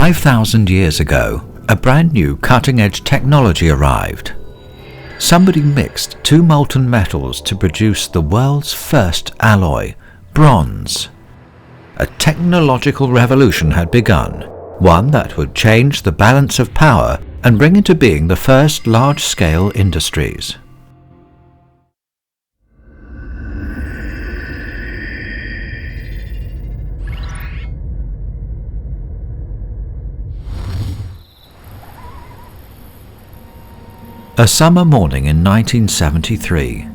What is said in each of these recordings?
5,000 years ago, a brand new cutting-edge technology arrived. Somebody mixed two molten metals to produce the world's first alloy, bronze. A technological revolution had begun, one that would change the balance of power and bring into being the first large-scale industries. A summer morning in 1973.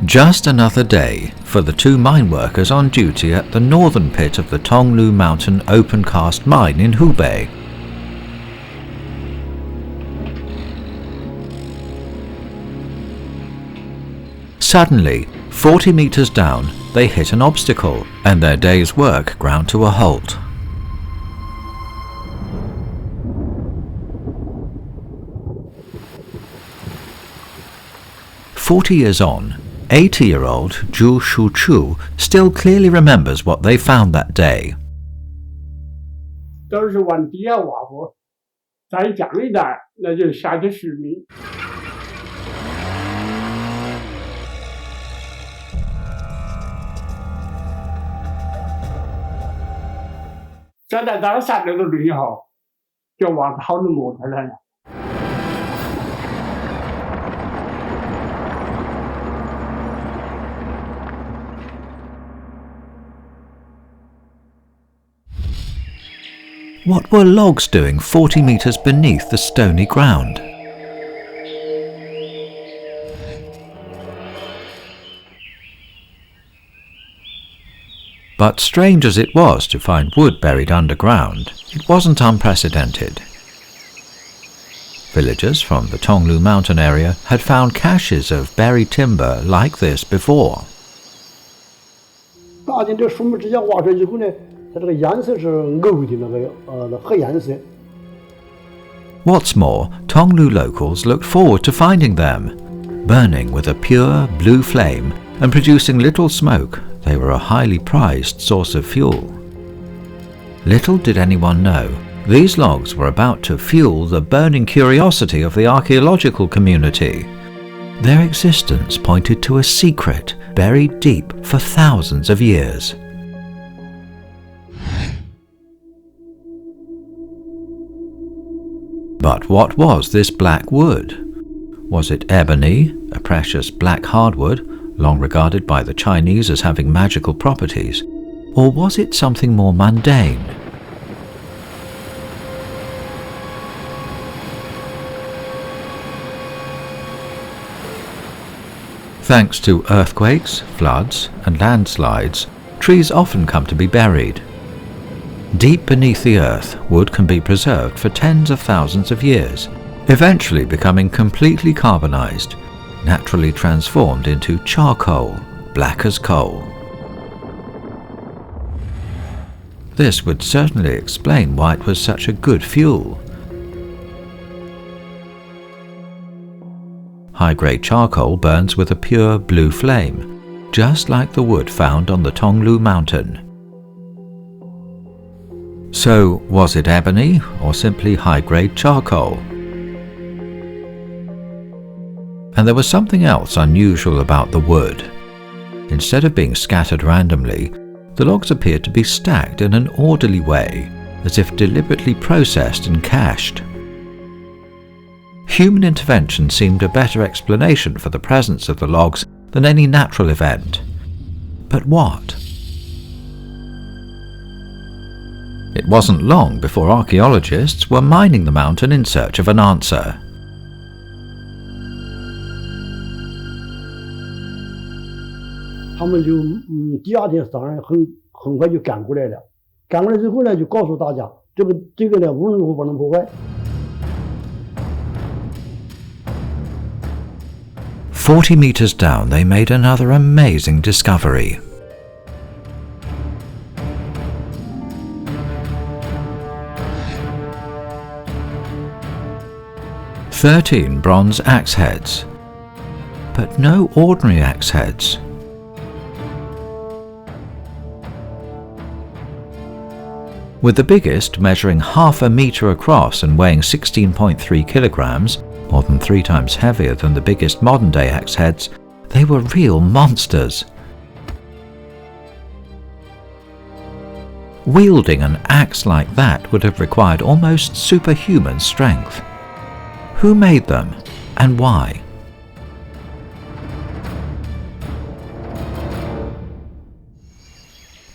Just another day for the two mine workers on duty at the northern pit of the Tonglu Mountain open-cast mine in Hubei. Suddenly, 40 meters down, they hit an obstacle and their day's work ground to a halt. "40 years on, 80-year-old Zhu Shuchu still clearly remembers what they found that day. 都是往地下挖过，再降一点，那就下去10米。现在到30多度以后，就挖出好多木头来了。What were logs doing 40 meters beneath the stony ground? But strange as it was to find wood buried underground, it wasn't unprecedented. Villagers from the Tonglu Mountain area had found caches of buried timber like this before. 大进这树木之间挖出来以后呢，它这个颜色是欧的那个褐颜色。 What's more, Tonglu locals looked forward to finding them. Burning with a pure blue flame and producing little smoke, they were a highly prized source of fuel. Little did anyone know, these logs were about to fuel the burning curiosity of the archaeological community. Their existence pointed to a secret buried deep for thousands of years. But what was this black wood? Was it ebony, a precious black hardwood, long regarded by the Chinese as having magical properties, or was it something more mundane? Thanks to earthquakes, floods, and landslides, trees often come to be buried. Deep beneath the earth, wood can be preserved for tens of thousands of years, eventually becoming completely carbonized, naturally transformed into charcoal, black as coal. This would certainly explain why it was such a good fuel. High-grade charcoal burns with a pure blue flame, just like the wood found on the Tonglu Mountain. So, was it ebony or simply high-grade charcoal? And there was something else unusual about the wood. Instead of being scattered randomly, the logs appeared to be stacked in an orderly way, as if deliberately processed and cached. Human intervention seemed a better explanation for the presence of the logs than any natural event. But what? It wasn't long before archaeologists were mining the mountain in search of an answer. 他们就第二天早上很快就赶过来了，赶过来之后呢，就告诉大家，这个呢无论如何不能破坏。 40 meters down, they made another amazing discovery. "13 bronze axe heads, but no ordinary axe heads. with the biggest measuring half a metre across and weighing 16.3 kilograms, more than 3 times heavier than the biggest modern-day axe heads. They were real monsters. Wielding an axe like that would have required almost superhuman strength. Who made them, and why?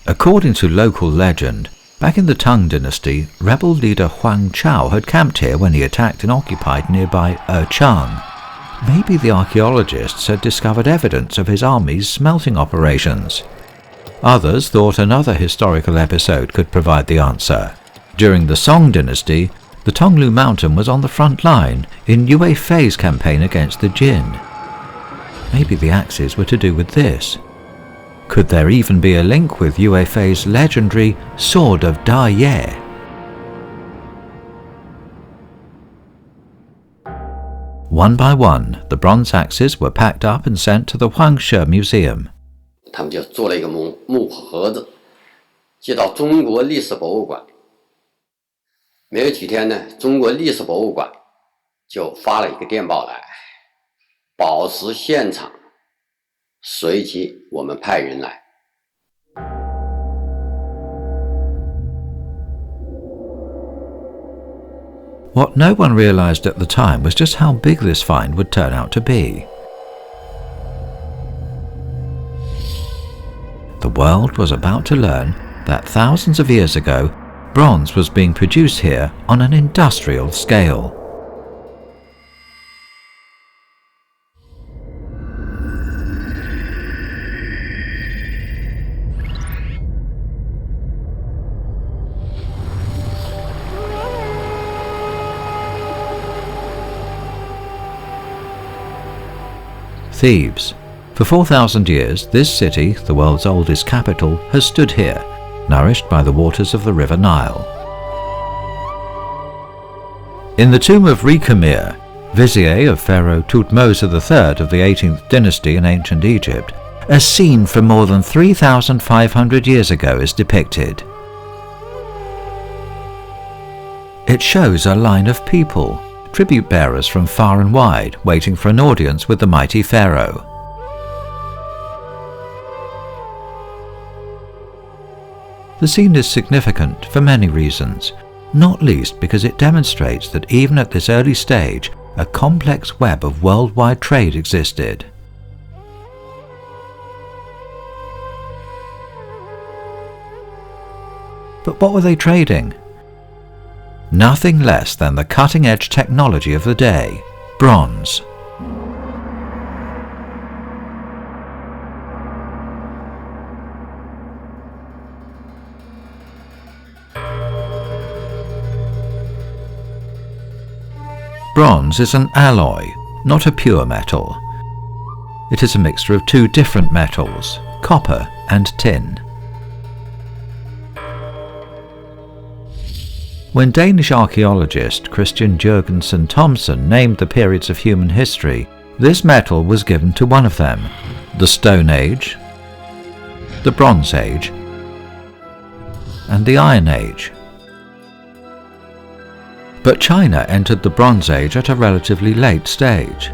According to local legend, back in the Tang dynasty, rebel leader Huang Chao had camped here when he attacked and occupied nearby Chang. Maybe the archaeologists had discovered evidence of his army's smelting operations. Others thought another historical episode could provide the answer. During the Song dynasty, the Tonglu Mountain was on the front line in Yue Fei's campaign against the Jin. Maybe the axes were to do with this. Could there even be a link with Yue Fei's legendary Sword of Da Ye? One by one, the bronze axes were packed up and sent to the Huangshe Museum. 他们就做了一个木盒子，寄到中国历史博物馆。没有几天呢，中国历史博物馆就发了一个电报来，宝石现场，随即我们派人来。What no one realized at the time was just how big this find would turn out to be. The world was about to learn that thousands of years ago, bronze was being produced here on an industrial scale. Thebes. For 4,000 years, this city, the world's oldest capital, has stood here, nourished by the waters of the River Nile. In the tomb of Rekhmir, vizier of Pharaoh Thutmose III of the 18th dynasty in ancient Egypt, a scene from more than 3,500 years ago is depicted. It shows a line of people, tribute bearers from far and wide, waiting for an audience with the mighty pharaoh. The scene is significant for many reasons, not least because it demonstrates that even at this early stage, a complex web of worldwide trade existed. But what were they trading? Nothing less than the cutting-edge technology of the day, bronze. Bronze is an alloy, not a pure metal. It is a mixture of two different metals, copper and tin. When Danish archaeologist Christian Jørgensen Thomsen named the periods of human history, this metal was given to one of them, the Stone Age, the Bronze Age, and the Iron Age. But China entered the Bronze Age at a relatively late stage.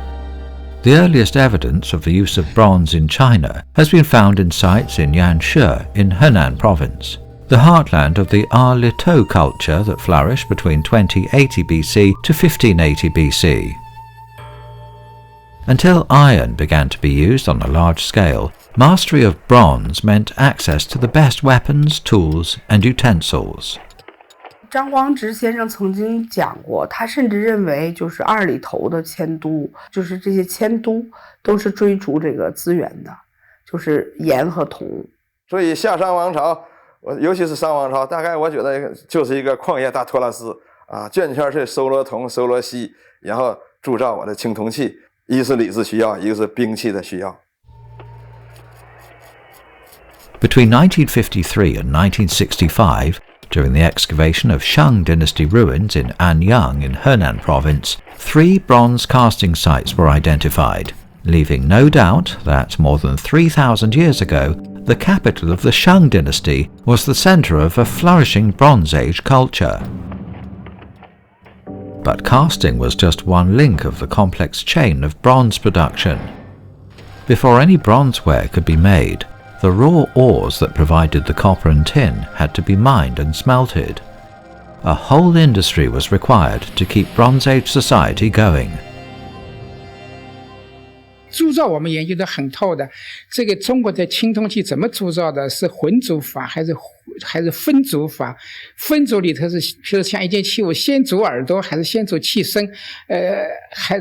The earliest evidence of the use of bronze in China has been found in sites in Yanshi in Henan province, the heartland of the Ar-Lito culture that flourished between 2080 BC to 1580 BC. Until iron began to be used on a large scale, mastery of bronze meant access to the best weapons, tools, and utensils. 张光直先生曾经讲过，他甚至认为就是二里头的迁都，就是这些迁都都是追逐这个资源的，就是盐和铜。所以夏商王朝，尤其是商王朝，大概我觉得就是一个矿业大托拉斯啊，圈圈是收罗铜、收罗锡，然后铸造我的青铜器，一是礼制需要，一个是兵器的需要。Between 1953 and 1965, during the excavation of Shang dynasty ruins in Anyang in Henan province, 3 bronze casting sites were identified, leaving no doubt that more than 3,000 years ago the capital of the Shang dynasty was the center of a flourishing Bronze Age culture. But casting was just one link of the complex chain of bronze production. Before any bronzeware could be made, the raw ores that provided the copper and tin had to be mined and smelted. A whole industry was required to keep Bronze Age society going. 铸造我们研究的很透的，这个中国的青铜器怎么铸造的？是混铸法还是分铸法？分铸里头是，比如像一件器物，先铸耳朵还是先铸器身？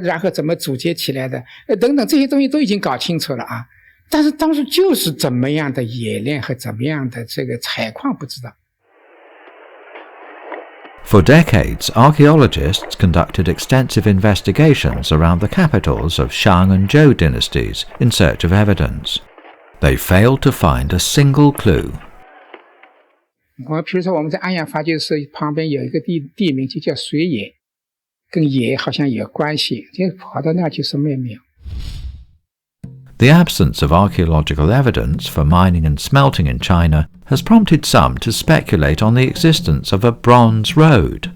然后怎么组接起来的？等等这些东西都已经搞清楚了啊。但是当时就是怎么样的冶炼和怎么样的这个采矿不知道。 For decades, archaeologists conducted extensive investigations around the capitals of Shang and Zhou dynasties in search of evidence. They failed to find a single clue. 比如说我们在安阳发掘室旁边有一个地名就叫水冶，跟冶好像有关系，就跑到那儿去什么也没有。 The absence of archaeological evidence for mining and smelting in China has prompted some to speculate on the existence of a bronze road.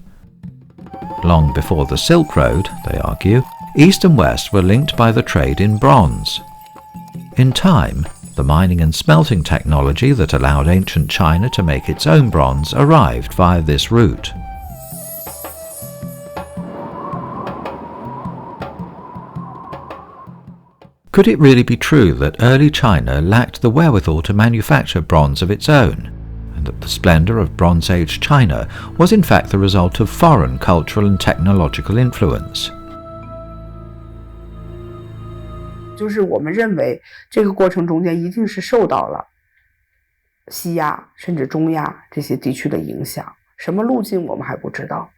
Long before the Silk Road, they argue, East and West were linked by the trade in bronze. In time, the mining and smelting technology that allowed ancient China to make its own bronze arrived via this route. Could it really be true that early China lacked the wherewithal to manufacture bronze of its own, and that the splendor of Bronze Age China was in fact the result of foreign cultural and technological influence? 就是我们认为这个过程中间一定是受到了西亚甚至中亚这些地区的影响，什么路径我们还不知道，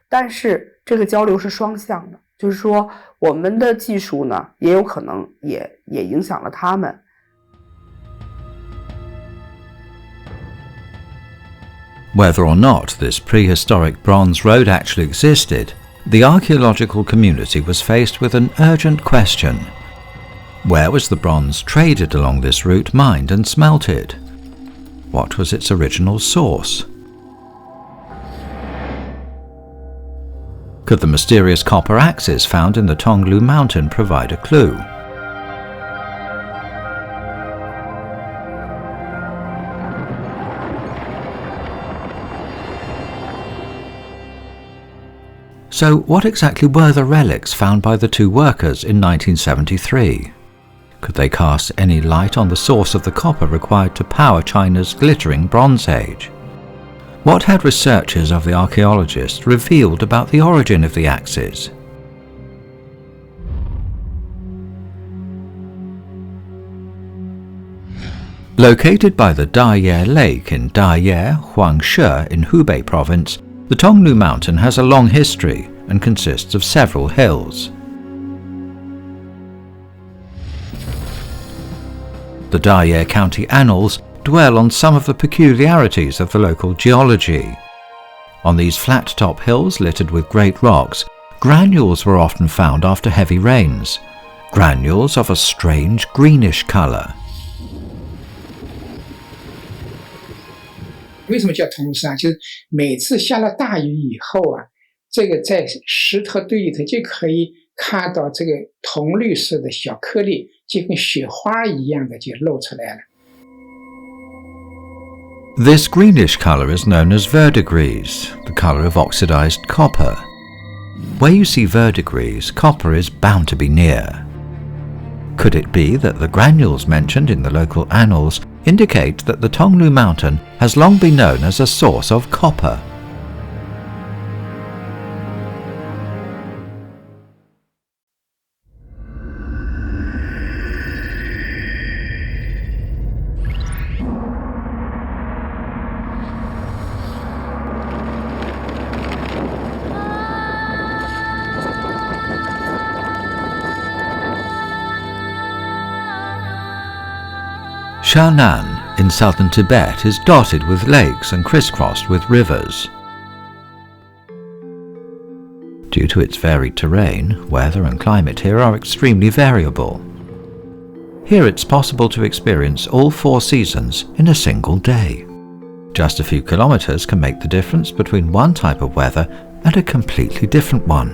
但是这个交流是双向的。 就是说，我们的技术呢，也有可能也影响了他们。Whether or not this prehistoric bronze road actually existed, the archaeological community was faced with an urgent question. Where was the bronze traded along this route mined and smelted? What was its original source? Could the mysterious copper axes found in the Tonglu Mountain provide a clue? So what exactly were the relics found by the two workers in 1973? Could they cast any light on the source of the copper required to power China's glittering Bronze Age? What had researchers of the archaeologists revealed about the origin of the axes? Located by the Daye Lake in Daye, Huangshe in Hubei province, the Tonglu Mountain has a long history and consists of several hills. The Daye County Annals dwell on some of the peculiarities of the local geology. On these flat-top hills littered with great rocks, granules were often found after heavy rains, granules of a strange greenish color. 为什么叫铜山？就是每次下了大雨以后啊，这个在石头堆里头就可以看到这个铜绿色的小颗粒，就跟雪花一样的就露出来了。 This greenish color is known as verdigris, the color of oxidized copper. Where you see verdigris, copper is bound to be near. Could it be that the granules mentioned in the local annals indicate that the Tonglu Mountain has long been known as a source of copper? Shannan in southern Tibet is dotted with lakes and crisscrossed with rivers. Due to its varied terrain, weather and climate here are extremely variable. Here it's possible to experience all 4 seasons in a single day. Just a few kilometers can make the difference between one type of weather and a completely different one.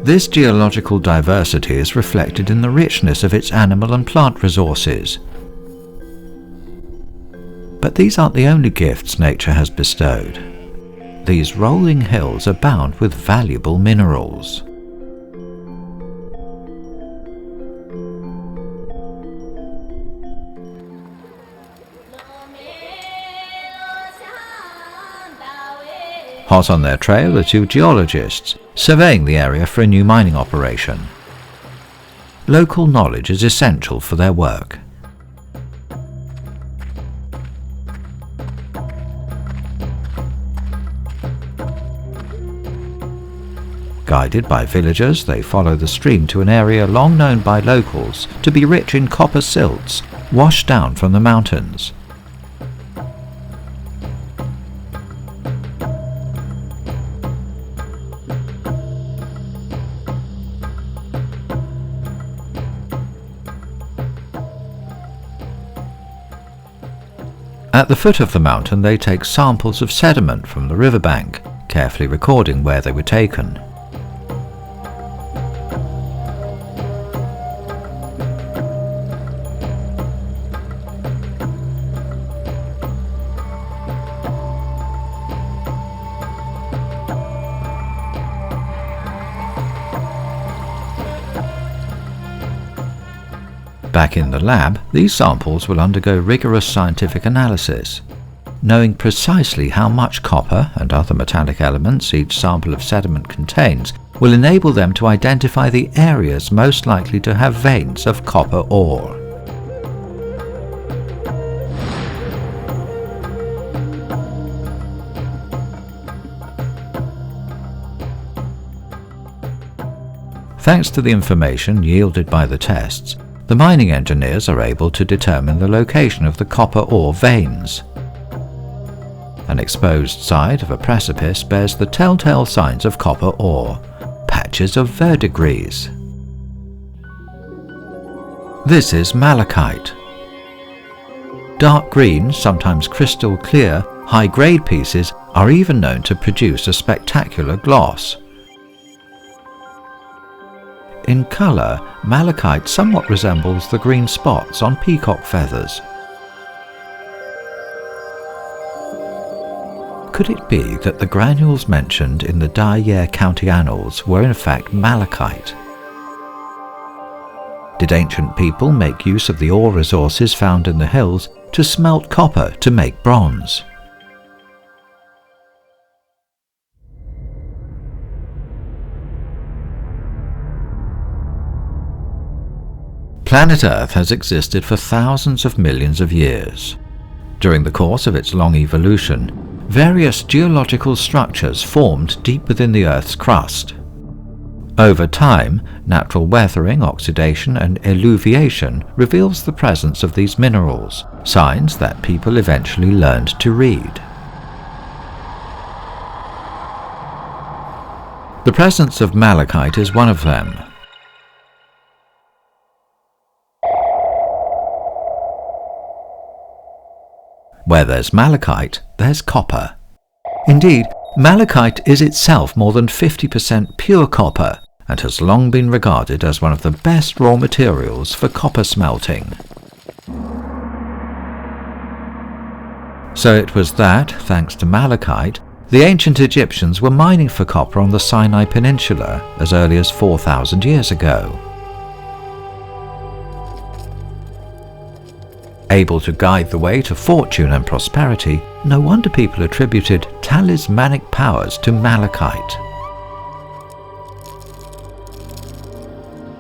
This geological diversity is reflected in the richness of its animal and plant resources. But these aren't the only gifts nature has bestowed. These rolling hills abound with valuable minerals. Hot on their trail are 2 geologists, surveying the area for a new mining operation. Local knowledge is essential for their work. Guided by villagers, they follow the stream to an area long known by locals to be rich in copper silts washed down from the mountains. At the foot of the mountain, they take samples of sediment from the riverbank, carefully recording where they were taken. Back in the lab, these samples will undergo rigorous scientific analysis. Knowing precisely how much copper and other metallic elements each sample of sediment contains will enable them to identify the areas most likely to have veins of copper ore. Thanks to the information yielded by the tests, the mining engineers are able to determine the location of the copper ore veins. An exposed side of a precipice bears the telltale signs of copper ore, patches of verdigris. This is malachite. Dark green, sometimes crystal clear, high-grade pieces are even known to produce a spectacular gloss. In colour, malachite somewhat resembles the green spots on peacock feathers. Could it be that the granules mentioned in the Dyer County Annals were in fact malachite? Did ancient people make use of the ore resources found in the hills to smelt copper to make bronze? Planet Earth has existed for thousands of millions of years. During the course of its long evolution, various geological structures formed deep within the Earth's crust. Over time, natural weathering, oxidation, and eluviation reveals the presence of these minerals, signs that people eventually learned to read. The presence of malachite is one of them. Where there's malachite, there's copper. Indeed, malachite is itself more than 50% pure copper and has long been regarded as one of the best raw materials for copper smelting. So it was that, thanks to malachite, the ancient Egyptians were mining for copper on the Sinai Peninsula as early as 4,000 years ago. Able to guide the way to fortune and prosperity, no wonder people attributed talismanic powers to malachite.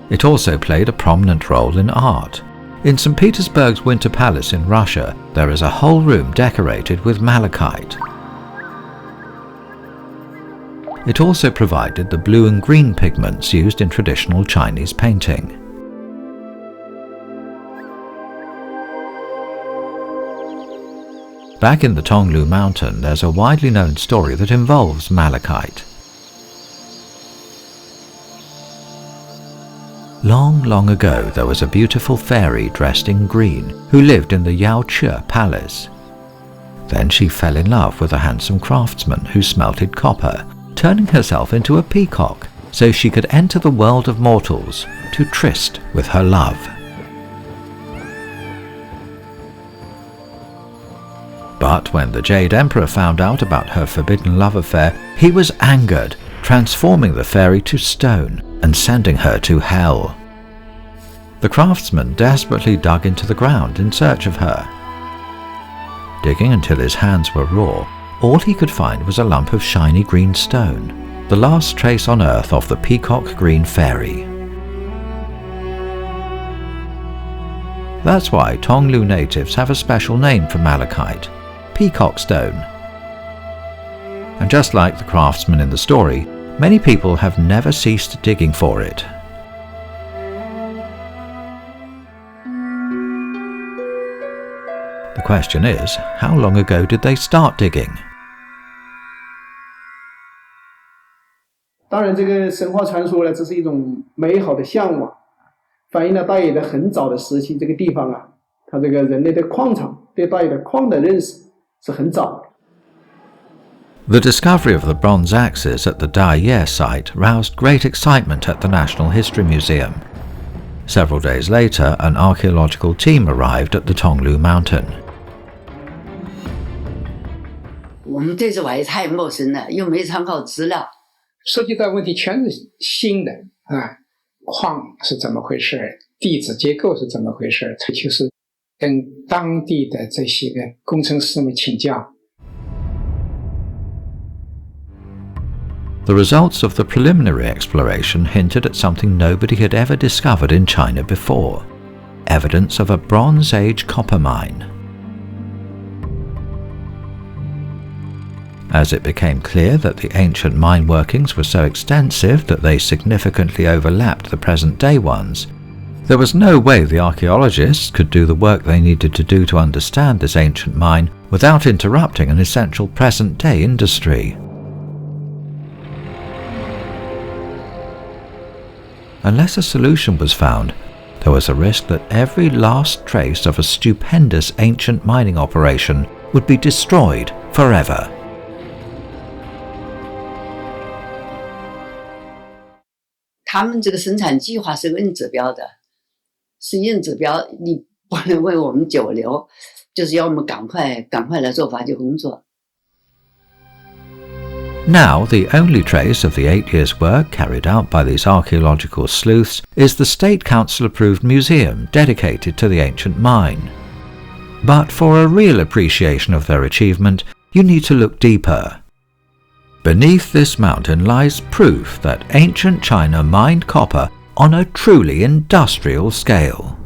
It also played a prominent role in art. In St. Petersburg's Winter Palace in Russia, there is a whole room decorated with malachite. It also provided the blue and green pigments used in traditional Chinese painting. Back in the Tonglu Mountain, there's a widely known story that involves malachite. Long, long ago there was a beautiful fairy dressed in green who lived in the Yaoche Palace. Then she fell in love with a handsome craftsman who smelted copper, turning herself into a peacock so she could enter the world of mortals to tryst with her love. But when the Jade Emperor found out about her forbidden love affair, he was angered, transforming the fairy to stone and sending her to hell. The craftsman desperately dug into the ground in search of her. Digging until his hands were raw, all he could find was a lump of shiny green stone, the last trace on earth of the peacock green fairy. That's why Tonglu natives have a special name for malachite, peacock stone. And just like the craftsman in the story, many people have never ceased digging for it. The question is, how long ago did they start digging? 当然，这个神话传说呢，这是一种美好的向往，反映了大冶的很早的时期，这个地方啊，它这个人类对矿场、对大冶的矿的认识是很早的。 The discovery of the bronze axes at the Daye site roused great excitement at the National History Museum. Several days later, an archaeological team arrived at the Tonglu Mountain. 我们对这玩意太陌生了，又没参考资料。涉及到问题全是新的啊，矿是怎么回事，地质结构是怎么回事，这就是跟当地的这些个工程师们请教。 The results of the preliminary exploration hinted at something nobody had ever discovered in China before, evidence of a Bronze Age copper mine. As it became clear that the ancient mine workings were so extensive that they significantly overlapped the present-day ones, there was no way the archaeologists could do the work they needed to do to understand this ancient mine without interrupting an essential present-day industry. Unless a solution was found, there was a risk that every last trace of a stupendous ancient mining operation would be destroyed forever. 他们这个生产计划是硬指标的，是硬指标，你不能为我们久留，就是要我们赶快来做发掘工作。 Now, the only trace of the 8 years' work carried out by these archaeological sleuths is the State Council-approved museum dedicated to the ancient mine. But for a real appreciation of their achievement, you need to look deeper. Beneath this mountain lies proof that ancient China mined copper on a truly industrial scale.